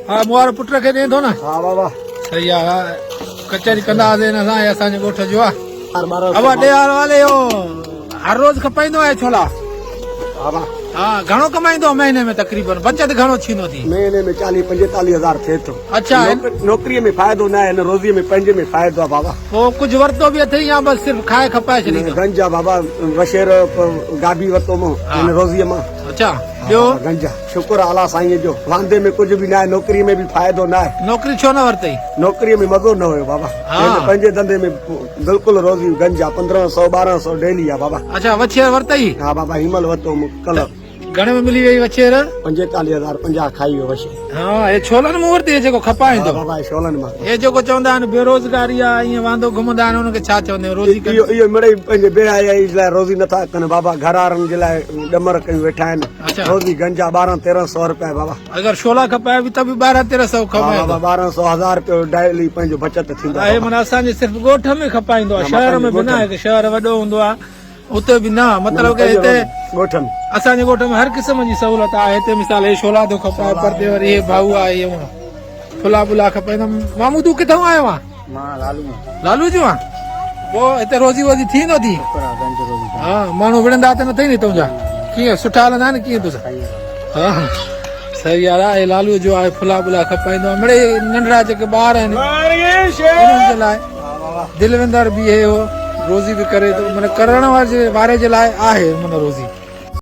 हाँ मुआरो पुट खे ॾे थो न। हाँ बाबा सही आहे कचहरी कंदासीं हिन सां असांजे ॻोठ जो आहे। अब 1200 ॾे वाले हो हर रोज खपाईंदो आहे छोला। बाबा हाँ घणो कमाईंदो महीने में तकरीबन बचत घणो थींदो थी? महीने में 40-45 थे तो। अच्छा नौकरी में फायदो ना है, रोजी में पंहिंजे में फायदो आहे बाबा। पोइ कुझु वरितो बि अथई या बस सिर्फ खाए खपाए छॾींदो? गंजा बाबा वशेर गाबी वरितो मां हिन रोज़ीअ मां। अच्छा ॿियो? गंजा शुक्र अला साईं जो। वांदे में कुछ भी ना है, नौकरी में भी फायदो ना है। नौकरी छो न वरितई? नौकरी में मज़ो न हुयो बाबा। पंहिंजे धंधे में बिल्कुल रोज़ी गंजा 1500-1200 डेली आहे बाबा। अच्छा वछेर वरितई? हाँ बाबा हिमल वरितो कल। घणे में मिली वई वछेर? 45,050 खाई वियो वशे। हाँ ये छोलनि मूं वरिती जेको खपाईंदो? बाबा छोलनि मां। ये जेको चवंदा आहिनि बेरोज़गारी आहे ईअं वांदो घुमंदा आहिनि उनखे छा चवंदा आहिनि? रोज़ी इहो मिड़ई पंहिंजे बेहयाई जे लाइ रोज़ी नथा कनि बाबा। घर वारनि जे लाइ ॾमर कयूं वेठा आहिनि। रोज़ी गंजा 1200-1300 रुपया बाबा। अगरि छोला खपाए बि त बि 1200-1300 खपाए बाबा। 1200-1000 रुपयो डेली पंहिंजो बचत थींदो आहे। माना असांजे सिर्फ़ु ॻोठ में खपाईंदो आहे, शहर में बि न आहे। शहर वॾो हूंदो आहे उते बि न, मतलब के हिते ॻोठ में असांजे ॻोठ में हर क़िस्म जी सहूलियत आहे। हिते मिसाल हे छोला थो खपाए, परते वरी हे भाऊ आहे इहो फुला बुला खपाईंदा। मामू तूं किथां आयो आहे? मां लालू जो आहे। पोइ हिते रोज़ी वोज़ी थींदो थी? हाँ माण्हू विढ़ंदा त न अथई नी तुंहिंजा? कीअं सुठा हलंदा आहिनि कीअं तुसां? हाँ सही आहे। लालू जो आहे फुला बुला खपाईंदो आहे। मिड़े नंढड़ा जेके ॿार आहिनि उन्हनि जे लाइ दिलवेंदर बि हे हो रोज़ी भी करे तो मन करण वारे जे लाइ आहे मन रोज़ी।